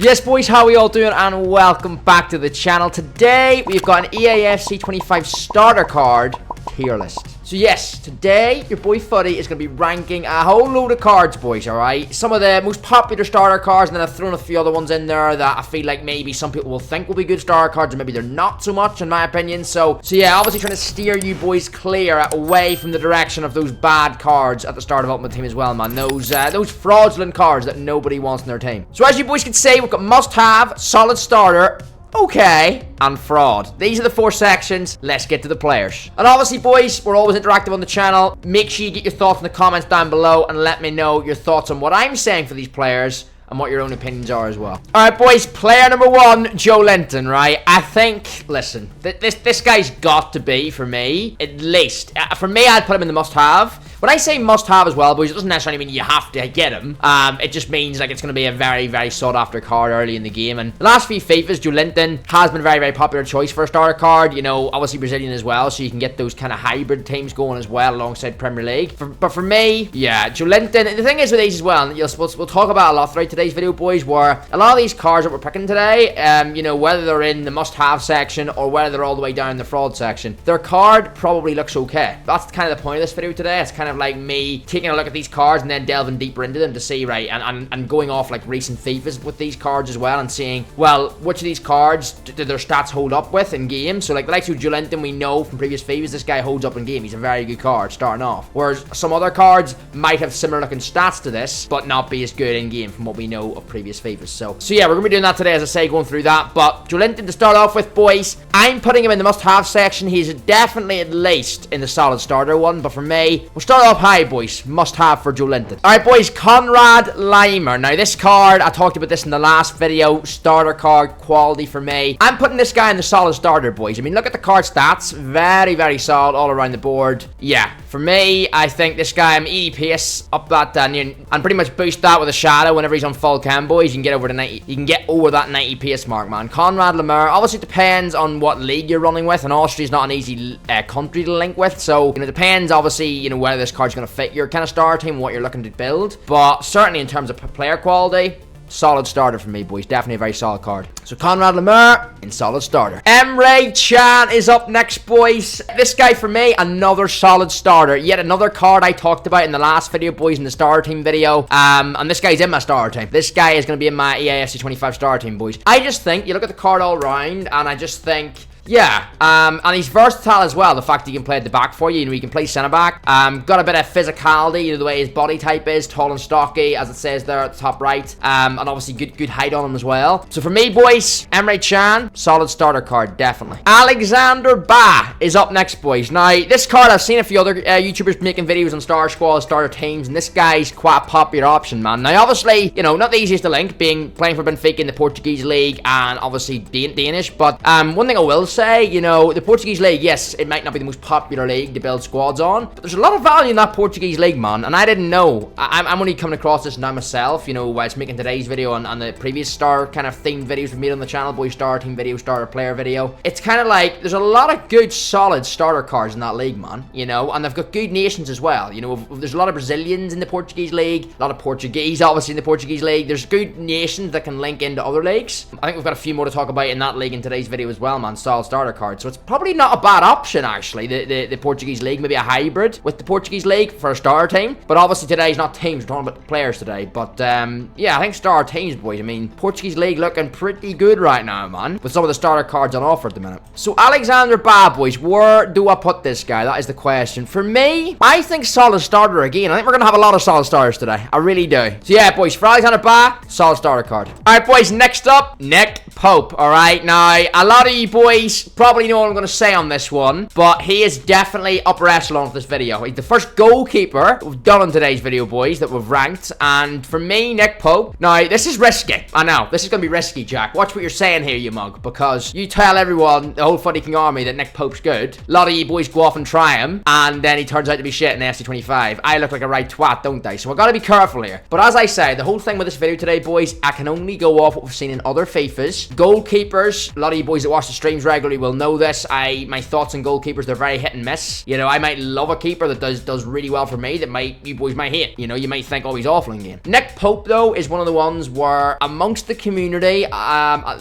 Yes, boys, how are we all doing? And welcome back to the channel. Today, we've got an EAFC 25 starter card tier list. So yes, today, your boy Fuddy is going to be ranking a whole load of cards, boys, alright? Some of the most popular starter cards, and then I've thrown a few other ones in there that I feel like maybe some people will think will be good starter cards, and maybe they're not so much, in my opinion. So yeah, obviously trying to steer you boys clear away from the direction of those bad cards at the start of Ultimate Team as well, man. Those fraudulent cards that nobody wants in their team. So as you boys can see, we've got must-have, solid starter, okay, and fraud. These are the four sections. Let's get to the players. And obviously, boys, we're always interactive on the channel. Make sure you get your thoughts in the comments down below and let me know your thoughts on what I'm saying for these players and what your own opinions are as well. Alright, boys, player number one, Joe Linton, right? I think, listen, this guy's got to be, for me, at least, for me, I'd put him in the must-have. When I say must-have as well, boys, it doesn't necessarily mean you have to get him. It just means, like, it's going to be a very, very sought-after card early in the game. And the last few FIFAs, Joe Linton has been a very, very popular choice for a starter card. You know, obviously Brazilian as well, so you can get those kind of hybrid teams going as well alongside Premier League. But for me, yeah, Joe Linton, the thing is with these as well, and we'll talk about a lot throughout today's video, boys, where a lot of these cards that we're picking today, you know, whether they're in the must-have section or whether they're all the way down in the fraud section, their card probably looks okay. That's kind of the point of this video today. It's kind of like me taking a look at these cards and then delving deeper into them to see, right, and going off like recent FIFAs with these cards as well and seeing, well, which of these cards do their stats hold up with in game. So like the likes of Joe Linton, we know from previous FIFAs this guy holds up in game. He's a very good card starting off, whereas some other cards might have similar looking stats to this but not be as good in game from what we know of previous FIFAs. So yeah, we're gonna be doing that today, as I say, going through that. But Joe Linton, to start off with, boys, I'm putting him in the must-have section. He's definitely at least in the solid starter one, but for me, we'll start off high, boys. Must-have for Joe Linton. Alright, boys, Conrad Limer. Now, this card, I talked about this in the last video, starter card quality for me. I'm putting this guy in the solid starter, boys. I mean, look at the card stats. Very, very solid all around the board. Yeah, for me, I think this guy, I'm easy pace up that and pretty much boost that with a shadow whenever he's on full cam, boys. You can get over the 90. You can get over that 90 pace mark, man. Conrad Limer. Obviously, it depends on what league you're running with, and Austria's not an easy country to link with. So, you know, it depends, obviously, you know, whether this card's going to fit your kind of starter team, what you're looking to build. But certainly in terms of player quality, solid starter for me, boys. Definitely a very solid card. So Conrad Limer in solid starter. Emre Can is up next, boys. This guy for me, another solid starter. Yet another card I talked about in the last video, boys, in the starter team video. And this guy's in my starter team. This guy is going to be in my EAFC 25 starter team, boys. I just think, you look at the card all around, and I just think, yeah, and he's versatile as well. The fact he can play at the back for you, he can play centre back. Got a bit of physicality, you know, the way his body type is, tall and stocky, as it says there at the top right. And obviously good height on him as well. So for me, boys, Emre Can, solid starter card, definitely. Alexander Ba is up next, boys. Now, this card, I've seen a few other YouTubers making videos on Star Squad, starter teams, and this guy's quite a popular option, man. Now, obviously, you know, not the easiest to link, playing for Benfica in the Portuguese League, and obviously Danish, but one thing I will say, you know, the Portuguese League, yes, it might not be the most popular league to build squads on, but there's a lot of value in that Portuguese League, man, and I didn't know. I'm only coming across this now myself, you know, whilst making today's video and the previous star kind of themed videos we've made on the channel, boy, star team video, starter player video. It's kind of like, there's a lot of good, solid starter cards in that league, man, you know, and they've got good nations as well, you know, there's a lot of Brazilians in the Portuguese League, a lot of Portuguese, obviously, in the Portuguese League. There's good nations that can link into other leagues. I think we've got a few more to talk about in that league in today's video as well, man, solid starter cards. So it's probably not a bad option, actually, the Portuguese League. Maybe a hybrid with the Portuguese League for a starter team. But obviously today's not teams, we're talking about players today. But yeah, I think starter teams, boys. I mean, Portuguese League looking pretty good right now, man, with some of the starter cards on offer at the minute. So Alexander Ba, boys, where do I put this guy? That is the question. For me, I think solid starter again. I think we're going to have a lot of solid starters today. I really do. So yeah, boys, for Alexander Ba, solid starter card. Alright, boys, next up, Nick Pope. Alright, now, a lot of you boys probably know what I'm going to say on this one, but he is definitely upper echelon for this video. He's the first goalkeeper we've done in today's video, boys, that we've ranked, and for me, Nick Pope, now, this is risky. I know, this is going to be risky, Jack. Watch what you're saying here, you mug, because you tell everyone, the whole Funny King army, that Nick Pope's good. A lot of you boys go off and try him, and then he turns out to be shit in FC 25. I look like a right twat, don't I? So I gotta be careful here. But as I say, the whole thing with this video today, boys, I can only go off what we've seen in other FIFAs, Goalkeepers, a lot of you boys that watch the streams regularly will know this. My thoughts on goalkeepers, they're very hit and miss. You know, I might love a keeper that does really well for me that you boys might hate. You know, you might think, oh, he's awful in game. Nick Pope, though, is one of the ones where amongst the community,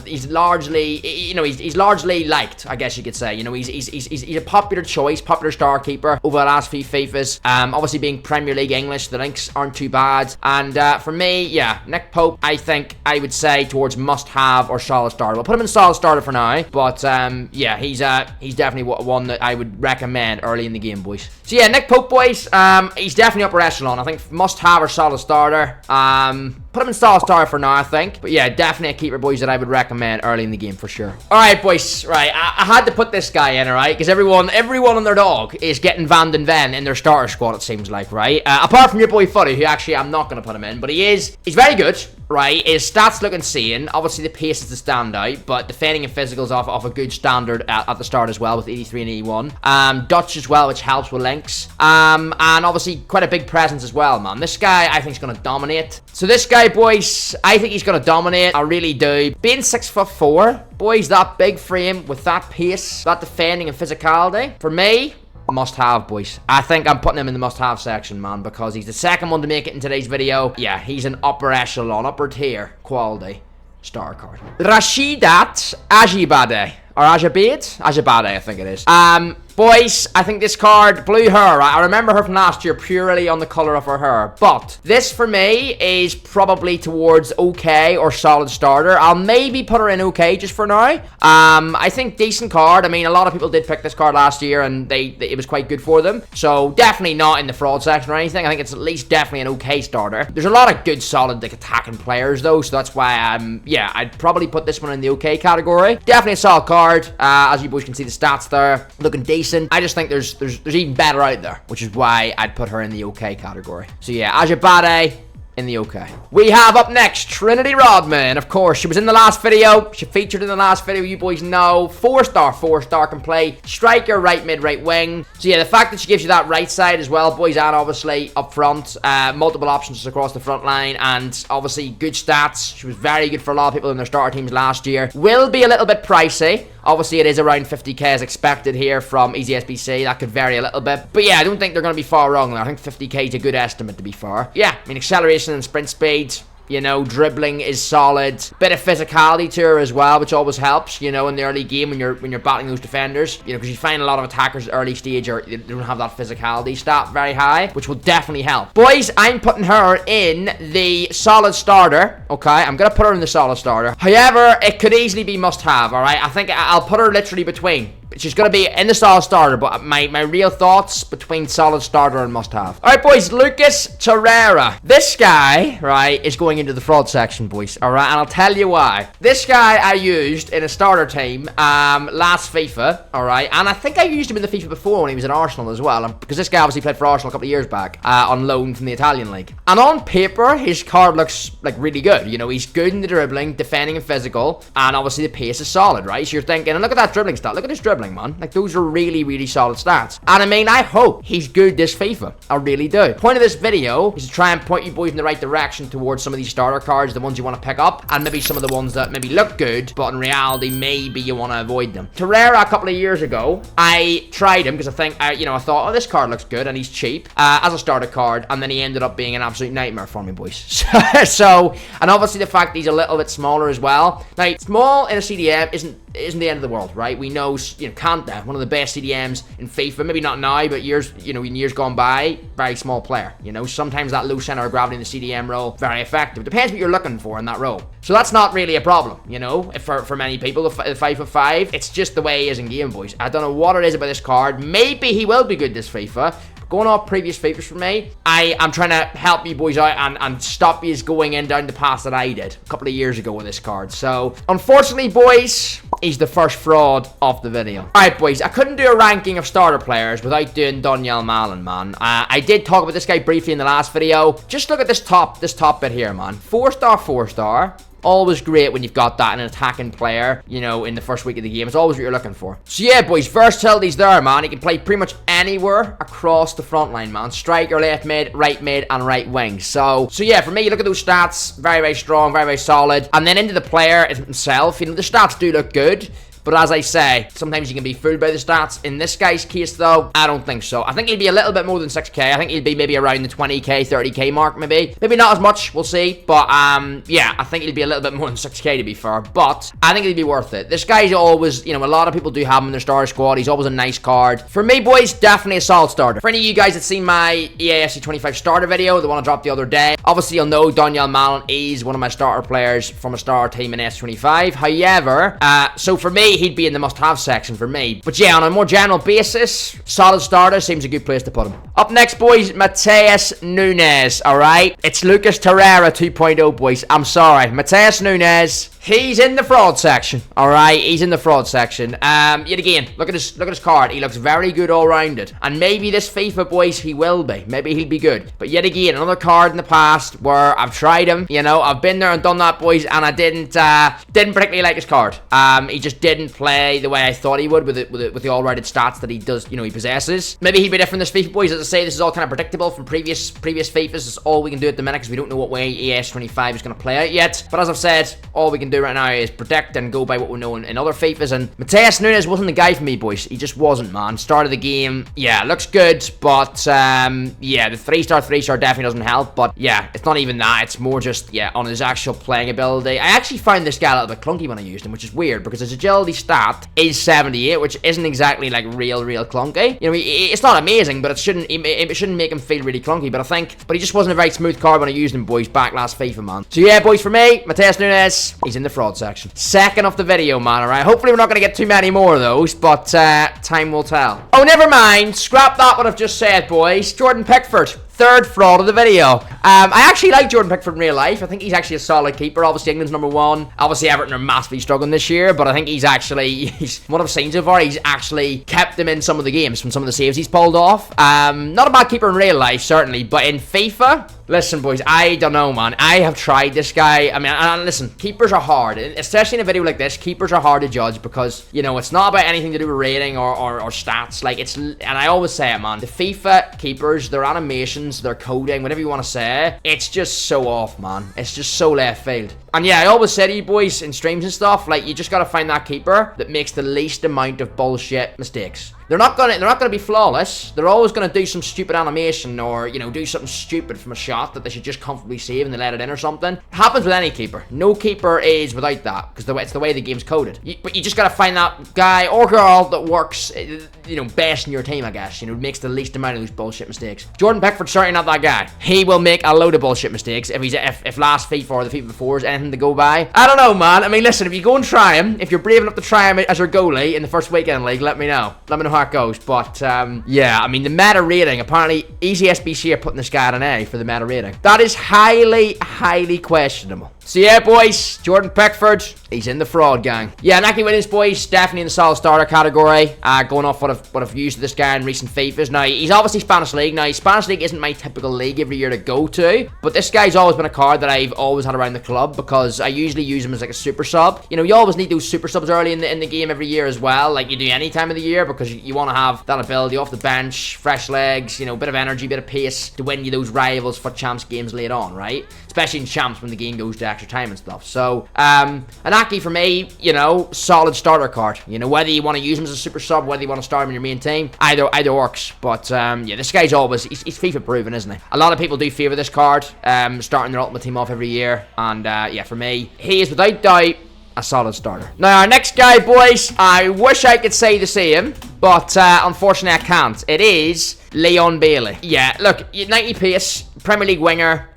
he's largely, you know, he's largely liked, I guess you could say. You know, he's a popular choice, popular star keeper over the last few FIFAs. Obviously being Premier League English, the links aren't too bad. And for me, yeah, Nick Pope, I think I would say towards must-have or solid starter. We'll put him in solid starter for now, but yeah, he's definitely one that I would recommend early in the game, boys. So yeah, Nick Pope, boys, he's definitely upper echelon. I think must-have or solid starter. Put him in solid starter for now, I think. But yeah, definitely a keeper, boys, that I would recommend early in the game for sure. Alright, boys, right, I had to put this guy in, alright? Because everyone on their dog is getting Van den Ven in their starter squad, it seems like, right? Apart from your boy Fuddy, who actually I'm not going to put him in, but he's very good, right? His stats look insane. Obviously, the pace is the standout, but defending and physicals off a good standard at the start as well with 83 and 81. Dutch as well, which helps with links. And obviously, quite a big presence as well, man. This guy, I think, is going to dominate. So this guy, boys, I think he's going to dominate. I really do. Being 6'4", boys, that big frame with that pace, that defending and physicality, for me, must-have, boys. I think I'm putting him in the must-have section, man, because he's the second one to make it in today's video. Yeah, he's an upper echelon, upper tier quality star card. Rashidat Ajibade. Or Ajibade, I think it is. Boys, I think this card, blue hair, right? I remember her from last year purely on the color of her hair. But this, for me, is probably towards okay or solid starter. I'll maybe put her in okay just for now. I think decent card. I mean, a lot of people did pick this card last year, and it was quite good for them. So, definitely not in the fraud section or anything. I think it's at least definitely an okay starter. There's a lot of good, solid, like, attacking players, though. So, that's why, yeah, I'd probably put this one in the okay category. Definitely a solid card. As you boys can see, the stats there. Looking decent. I just think there's even better out there, which is why I'd put her in the okay category. So yeah, Ajibade in the okay. We have up next Trinity Rodman. Of course, she was in the last video. She featured in the last video. You boys know, 4-star can play striker, right mid, right wing. So yeah, the fact that she gives you that right side as well, boys, and obviously up front, multiple options across the front line, and obviously good stats. She was very good for a lot of people in their starter teams last year. Will be a little bit pricey. Obviously, it is around 50k as expected here from Easy SBC. That could vary a little bit. But yeah, I don't think they're going to be far wrong there. I think 50k is a good estimate, to be fair. Yeah, I mean, acceleration and sprint speed. You know, dribbling is solid. Bit of physicality to her as well, which always helps, you know, in the early game when you're battling those defenders. You know, because you find a lot of attackers at early stage they don't have that physicality stat very high, which will definitely help. Boys, I'm putting her in the solid starter, okay? I'm going to put her in the solid starter. However, it could easily be must-have, all right? I think I'll put her literally between. She's going to be in the solid starter, but my real thoughts between solid starter and must-have. Alright, boys, Lucas Torreira. This guy, right, is going into the fraud section, boys, alright? And I'll tell you why. This guy I used in a starter team last FIFA, alright? And I think I used him in the FIFA before when he was in Arsenal as well, because this guy obviously played for Arsenal a couple of years back on loan from the Italian league. And on paper, his card looks, like, really good. You know, he's good in the dribbling, defending and physical, and obviously the pace is solid, right? So you're thinking, and look at that dribbling stat. Look at this dribbling, man. Like, those are really, really solid stats. And I mean, I hope he's good this FIFA. I really do. The point of this video is to try and point you boys in the right direction towards some of these starter cards, the ones you want to pick up, and maybe some of the ones that maybe look good, but in reality, maybe you want to avoid them. Torreira, a couple of years ago, I tried him because I thought, oh, this card looks good and he's cheap as a starter card, and then he ended up being an absolute nightmare for me, boys. So, and obviously the fact that he's a little bit smaller as well. Now, small in a CDM isn't the end of the world, right? We know, you know, Kanta, one of the best CDMs in FIFA, maybe not now, but years, you know, in years gone by, very small player, you know, sometimes that low center of gravity in the CDM role, very effective. Depends what you're looking for in that role. So that's not really a problem, you know, for many people, the 5'5", it's just the way he is in game, boys. I don't know what it is about this card. Maybe he will be good this FIFA. Going off previous FIFAs for me, I'm trying to help you boys out and stop you going in down the path that I did a couple of years ago with this card. So, unfortunately, boys, he's the first fraud of the video. Alright, boys, I couldn't do a ranking of starter players without doing Donyell Malen, man. I did talk about this guy briefly in the last video. Just look at this top bit here, man. 4-star. Always great when you've got that in an attacking player, you know, in the first week of the game. It's always what you're looking for. So yeah, boys, versatility's there, man. He can play pretty much anywhere across the front line, man. Striker, left mid, and right wing. So yeah, for me, you look at those stats, very, very strong, very, very solid. And then into the player himself, you know, the stats do look good. But as I say, sometimes you can be fooled by the stats. In this guy's case, though, I don't think so. I think he'll be a little bit more than 6k. I think he'll be maybe around the 20k, 30k mark, maybe. Maybe not as much, we'll see. But, yeah, I think he'll be a little bit more than 6k, to be fair. But I think he'll be worth it. This guy's always, you know, a lot of people do have him in their starter squad. He's always a nice card. For me, boys, definitely a solid starter. For any of you guys that seen my EAFC 25 starter video, the one I dropped the other day, obviously you'll know Daniel Mallon is one of my starter players from a starter team in S25. However, so for me, he'd be in the must-have section for me. But yeah, on a more general basis, solid starter seems a good place to put him. Up next, boys, Mateus Nunes, alright? It's Lucas Torreira 2.0, boys. I'm sorry. Mateus Nunes, he's in the fraud section, alright? He's in the fraud section. Yet again, look at his card. He looks very good all-rounded. And maybe this FIFA, boys, he will be. Maybe he'll be good. But yet again, another card in the past where I've tried him, you know, I've been there and done that, boys, and I didn't particularly like his card. He just didn't play the way I thought he would with the all-rounded stats that he does, you know, he possesses. Maybe he'd be different this FIFA, boys. As I say, this is all kind of predictable from previous FIFAs. This is all we can do at the minute because we don't know what way ES25 is going to play out yet. But as I've said, all we can do right now is predict and go by what we know in other FIFAs. And Mateus Nunes wasn't the guy for me, boys. He just wasn't, man. Start of the game, yeah, looks good, but yeah, the 3-star definitely doesn't help. But yeah, it's not even that. It's more just, yeah, on his actual playing ability. I actually found this guy a little bit clunky when I used him, which is weird because his agility stat is 78, which isn't exactly like real clunky. You know, it's not amazing, but it shouldn't make him feel really clunky. But he just wasn't a very smooth card when I used him, boys, back last FIFA, man. So yeah, boys, for me, Mateus Nunes, he's in the fraud section. Second of the video, man, alright? Hopefully we're not gonna get too many more of those, but time will tell. Oh, never mind. Scrap that what I've just said, boys. Jordan Pickford. Third fraud of the video. I actually like Jordan Pickford in real life. I think he's actually a solid keeper. Obviously, England's #1. Obviously, Everton are massively struggling this year, but I think he's what I've seen so far, he's actually kept them in some of the games from some of the saves he's pulled off. Not a bad keeper in real life, certainly, but in FIFA, listen, boys, I don't know, man. I have tried this guy. I mean, and listen, keepers are hard, especially in a video like this. Keepers are hard to judge because, you know, it's not about anything to do with rating or stats. Like, and I always say it, man. The FIFA keepers, their animations, their coding, whatever you want to say, it's just so off, man. It's just so left field. And yeah, I always say to you boys in streams and stuff, like, you just gotta find that keeper that makes the least amount of bullshit mistakes. They're not gonna be flawless. They're always gonna do some stupid animation or, you know, do something stupid from a shot that they should just comfortably save and they let it in or something. It happens with any keeper. No keeper is without that because it's the way the game's coded. But you just gotta find that guy or girl that works, you know, best in your team, I guess. You know, makes the least amount of those bullshit mistakes. Jordan Pickford's certainly not that guy. He will make a load of bullshit mistakes if last FIFA or the FIFA before is anything to go by. I don't know, man. I mean, listen, if you go and try him, if you're brave enough to try him as your goalie in the first weekend league, let me know. Let me know how it goes. But yeah, I mean, the meta rating, apparently Easy SBC are putting this guy at an A for the meta rating. That is highly questionable. So yeah, boys, Jordan Pickford, he's in the fraud gang. Yeah, Naki Williams, boys, definitely in the solid starter category. Going off what I've used this guy in recent FIFAs. Now, he's obviously Spanish League. Now, Spanish League isn't my typical league every year to go to, but this guy's always been a card that I've always had around the club because I usually use him as like a super sub. You know, you always need those super subs early in the game every year as well, like you do any time of the year, because you want to have that ability off the bench, fresh legs, you know, bit of energy, bit of pace to win you those rivals for champs games later on, right? Especially in champs when the game goes to extra time and stuff. So, Anaki for me, you know, solid starter card. You know, whether you want to use him as a super sub, whether you want to start him in your main team, either works. But yeah, this guy's always he's FIFA proven, isn't he? A lot of people do favour this card, starting their ultimate team off every year. And yeah, for me, he is without doubt a solid starter. Now, our next guy, boys, I wish I could say the same, but unfortunately I can't. It is Leon Bailey. Yeah, look, 90 pace, Premier League winger,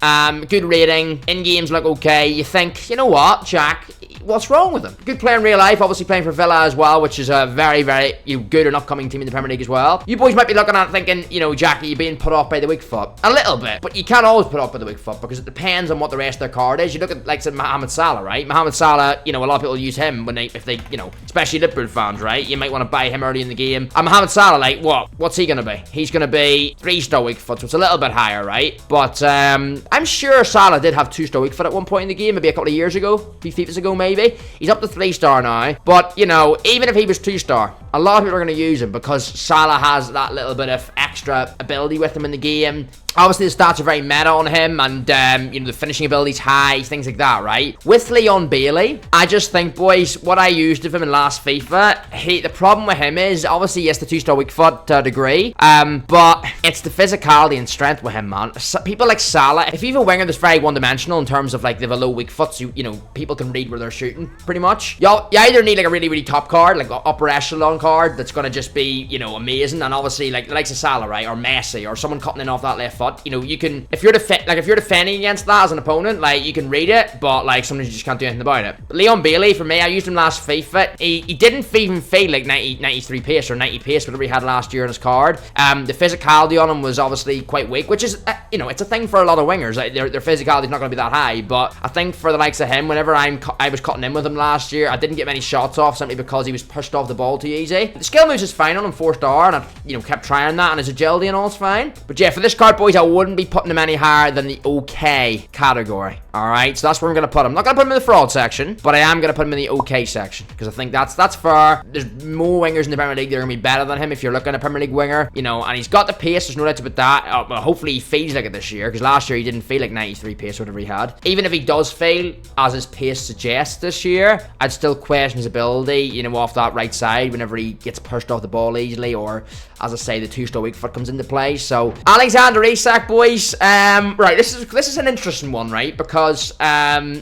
good rating, in games look okay. You think, you know what, Jack, what's wrong with him? Good player in real life, obviously playing for Villa as well, which is a very, very good and upcoming team in the Premier League as well. You boys might be looking at it thinking, Jackie, you're being put off by the weak foot. A little bit, but you can't always put off by the weak foot because it depends on what the rest of their card is. You look at, like, say, Mohamed Salah, right? Mohamed Salah, a lot of people use him if they, especially Liverpool fans, right? You might want to buy him early in the game. And Mohamed Salah, like, what's he going to be? He's going to be 3-star weak foot, so it's a little bit higher, right? But I'm sure Salah did have 2-star weak foot at one point in the game, maybe a couple of years ago, a few FIFAs ago maybe. He's up to 3-star now. But, even if he was 2-star, a lot of people are going to use him because Salah has that little bit of extra ability with him in the game. Obviously, the stats are very meta on him, and, the finishing ability's high, things like that, right? With Leon Bailey, I just think, boys, what I used of him in last FIFA, the problem with him is, obviously, yes, the 2-star weak foot to a degree, but it's the physicality and strength with him, man. People like Salah, if you have a winger that's very one-dimensional in terms of, like, they have a low weak foot, so, people can read where they're shooting, pretty much. You either need, like, a really, really top card, like, an upper echelon card that's going to just be, amazing, and obviously, like, the likes of Salah, right, or Messi, or someone cutting in off that left foot. You can, if you're defending against that as an opponent, like, you can read it, but, like, sometimes you just can't do anything about it. But Leon Bailey, for me, I used him last FIFA. He didn't even feel like 93 pace or 90 pace, whatever he had last year on his card. The physicality on him was obviously quite weak, which is, it's a thing for a lot of wingers. Like, their physicality is not going to be that high, but I think for the likes of him, whenever I was cutting in with him last year, I didn't get many shots off simply because he was pushed off the ball too easy. The skill moves is fine on him, 4-star, and I, kept trying that, and his agility and all is fine. But yeah, for this card, boys, I wouldn't be putting him any higher than the okay category. Alright, so that's where I'm going to put him. I'm not going to put him in the fraud section, but I am going to put him in the okay section, because I think that's fair. There's more wingers in the Premier League that are going to be better than him if you're looking at a Premier League winger, and he's got the pace, there's no doubt about that. Well, hopefully he feels like it this year, because last year he didn't feel like 93 pace, whatever he had. Even if he does fail, as his pace suggests this year, I'd still question his ability, off that right side whenever he gets pushed off the ball easily, or, as I say, the 2-star weak foot comes into play. So, Alexander Isak, boys, right, this is an interesting one, right, because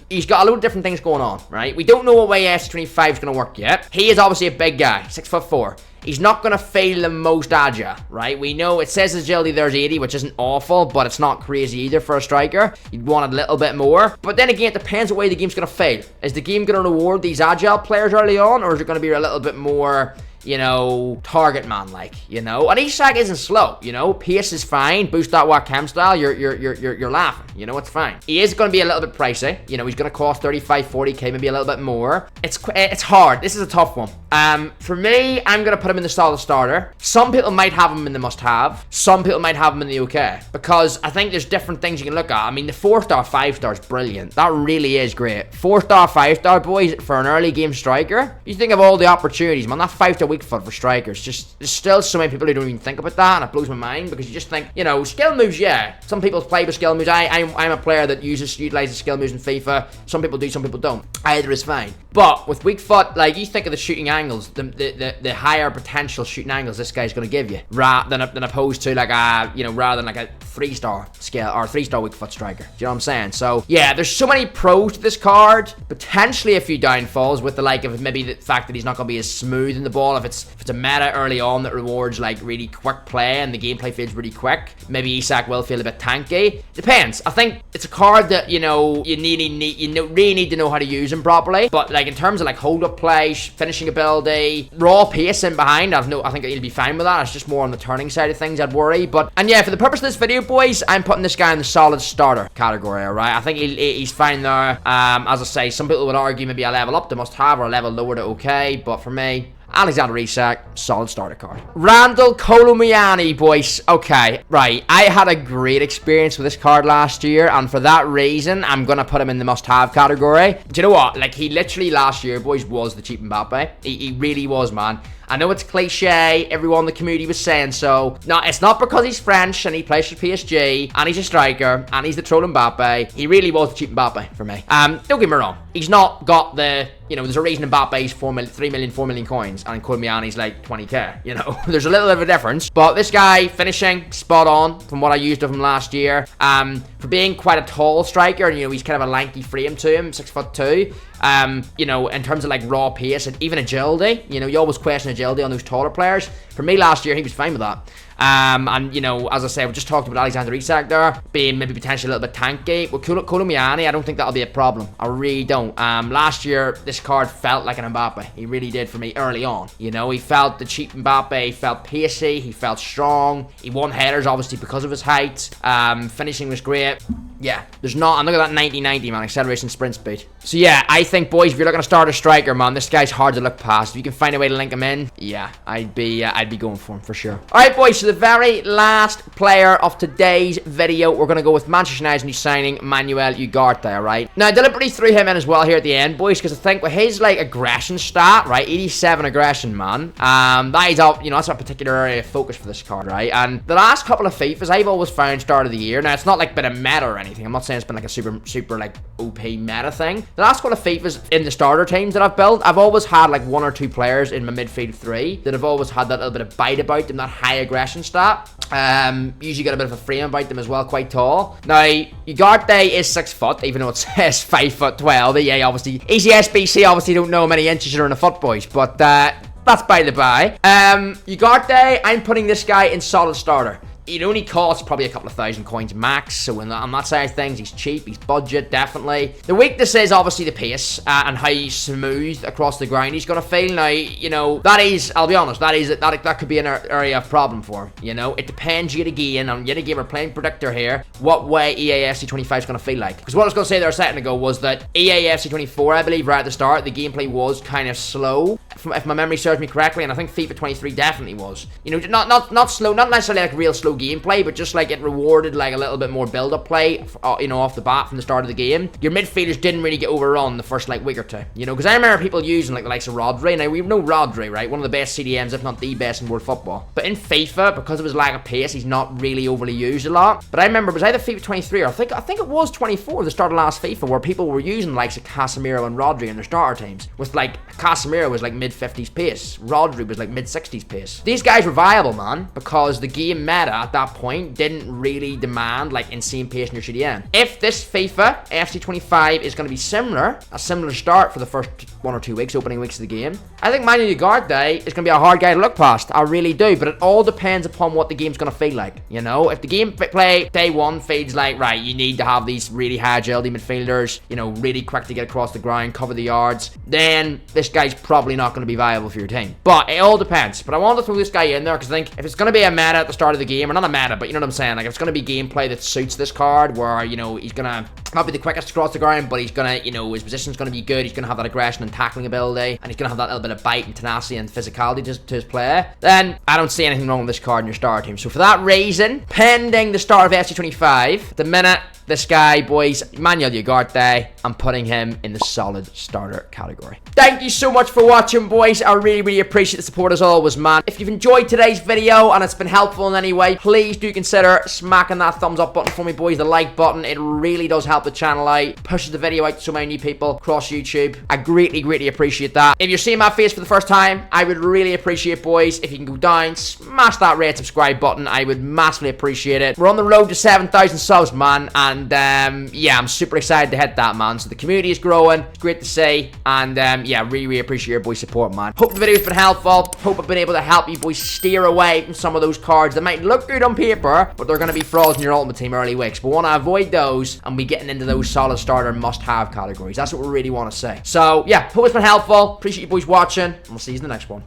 he's got a load of different things going on, right? We don't know what way FC25 is going to work yet. He is obviously a big guy, 6'4". He's not going to fail the most agile, right? We know it says agility there's 80, which isn't awful, but it's not crazy either for a striker. You'd want a little bit more. But then again, it depends what way the game's going to fail. Is the game going to reward these agile players early on, or is it going to be a little bit more, target man like, and Isak isn't slow, pace is fine, boost that Watt Chem style, you're laughing, it's fine. He is going to be a little bit pricey, he's going to cost 35, 40k, maybe a little bit more. It's hard, this is a tough one. For me, I'm going to put him in the solid starter. Some people might have him in the must-have, some people might have him in the okay, because I think there's different things you can look at. I mean, the 4-star, 5-star is brilliant, that really is great. 4-star, 5-star, boys, for an early game striker, you think of all the opportunities, man. That 5-star weak foot for strikers, just there's still so many people who don't even think about that, and it blows my mind, because you just think, skill moves, yeah, some people play with skill moves. I'm a player that utilizes skill moves in FIFA. Some people do, some people don't. Either is fine. But with weak foot, like, you think of the shooting angles, the higher potential shooting angles this guy's going to give you, rather than opposed to like a, rather than like a 3-star skill or 3-star weak foot striker. Do you know what I'm saying? So yeah, there's so many pros to this card. Potentially a few downfalls with the like of maybe the fact that he's not going to be as smooth in the ball. If it's a meta early on that rewards like really quick play and the gameplay feels really quick, maybe Isak will feel a bit tanky. Depends. I think it's a card that you really need to know how to use him properly. But like in terms of like hold up play, finishing ability, raw pace in behind, I think he'll be fine with that. It's just more on the turning side of things I'd worry. And yeah, for the purpose of this video, boys, I'm putting this guy in the solid starter category. All right, I think he's fine there. As I say, some people would argue maybe a level up to must have or a level lower to okay, but for me, Alexander Isak, solid starter card. Randall Colomiani, boys. Okay, right. I had a great experience with this card last year, and for that reason, I'm going to put him in the must-have category. Do you know what? Like, he literally last year, boys, was the cheap Mbappe. He really was, man. I know it's cliche, everyone in the community was saying so. No, it's not because he's French and he plays for PSG and he's a striker and he's the troll Mbappe. He really was the cheap Mbappe for me. Don't get me wrong, he's not got the, there's a reason Mbappe's 4 million coins and Colomiani's like 20k, There's a little bit of a difference, but this guy finishing spot on from what I used of him last year. For being quite a tall striker, and he's kind of a lanky frame to him, 6'2". you know, in terms of like raw pace and even agility. You know, you always question agility on those taller players. For me last year, he was fine with that. And, you know, as I said, we just talked about Alexander Isak there being maybe potentially a little bit tanky. With Koulibaly, I don't think that'll be a problem. I really don't. Last year, this card felt like an Mbappe. He really did for me early on. You know, he felt the cheap Mbappe. He felt pacey. He felt strong. He won headers, obviously, because of his height. Finishing was great. Yeah, there's not, and look at that 90-90, man, acceleration, sprint speed. So yeah, I think, boys, if you're looking to start a striker, man, this guy's hard to look past. If you can find a way to link him in, yeah, I'd be going for him for sure. All right, boys, so the very last player of today's video, we're gonna go with Manchester United's new signing, Manuel Ugarte, all right? Now, I deliberately threw him in as well here at the end, boys, because I think with his like aggression stat, right, 87 aggression, man, that is up, you know, that's a particular area of focus for this card, right? And the last couple of FIFAs, I've always found start of the year. Now, it's not like been a meta or anything. I'm not saying it's been like a super like OP meta thing. The last couple of FIFAs in the starter teams that I've built, I've always had like 1 or 2 players in my midfield 3 that have always had that little bit of bite about them, that high aggression stat. Usually got a bit of a frame about them as well, quite tall. Now, Ugarte is 6 foot, even though it says 5'12". Yeah, obviously. Easy SBC, obviously don't know how many inches are in a foot, boys, but that's by the by. Ugarte, I'm putting this guy in solid starter. It only costs probably a couple of thousand coins max, so on that side of things, he's cheap, he's budget, definitely. The weakness is obviously the pace and how smooth across the ground he's going to feel. Now, you know, that is, I'll be honest, that could be an area of problem for him, you know. It depends yet again, and yet again, we're playing predictor here, what way EAFC 25 is going to feel like. Because what I was going to say there a second ago was that EAFC 24, I believe, right at the start, the gameplay was kind of slow, if my memory serves me correctly, and I think FIFA 23 definitely was. You know, not slow, not necessarily like real slow gameplay, but just like it rewarded like a little bit more build-up play, you know, off the bat from the start of the game. Your midfielders didn't really get overrun the first like week or two, you know, because I remember people using like the likes of Rodri. Now, we know Rodri, right? One of the best CDMs, if not the best in world football. But in FIFA, because of his lack of pace, he's not really overly used a lot. But I remember it was either FIFA 23 or I think it was 24, the start of last FIFA, where people were using the likes of Casemiro and Rodri in their starter teams. With like, Casemiro was like mid-50s pace. Rodri was like mid-60s pace. These guys were viable, man, because the game meta at that point didn't really demand like insane pace in your CDM. If this FIFA FC 25 is going to be a similar start for the first 1 or 2 weeks, opening weeks of the game, I think Manuel Ugarte is going to be a hard guy to look past. I really do, but it all depends upon what the game's going to feel like, you know. If the gameplay day 1 feels like, right, you need to have these really high agility midfielders, you know, really quick to get across the ground, cover the yards, then this guy's probably not going to be viable for your team. But it all depends. But I want to throw this guy in there because I think if it's going to be a meta at the start of the game, or not a meta, but you know what I'm saying, like if it's going to be gameplay that suits this card, where, you know, he's going to not be the quickest across the ground, but he's going to, you know, his position's going to be good, he's going to have that aggression and tackling ability, and he's going to have that little bit of bite and tenacity and physicality to his play, then I don't see anything wrong with this card in your starter team. So for that reason, pending the start of FC 25, the minute this guy, boys, Manuel Ugarte, I'm putting him in the solid starter category. Thank you so much for watching, boys. I really appreciate the support as always, man. If you've enjoyed today's video and it's been helpful in any way, please do consider smacking that thumbs up button for me, boys. The like button, it really does help the channel out, pushes the video out to so many new people across YouTube. I greatly appreciate that. If you're seeing my face for the first time, I would really appreciate, boys, if you can go down, smash that red subscribe button. I would massively appreciate it. We're on the road to 7,000 subs, man, and yeah, I'm super excited to hit that, man. So the community is growing, it's great to see, and yeah, really appreciate your boys' support, man. Hope the video's been helpful. Hope I've been able to help you boys steer away from some of those cards that might look good on paper, but they're going to be frauds in your ultimate team early weeks. But want to avoid those and be getting into those solid starter must-have categories. That's what we really want to say. So yeah, hope it's been helpful. Appreciate you boys watching, and we'll see you in the next one.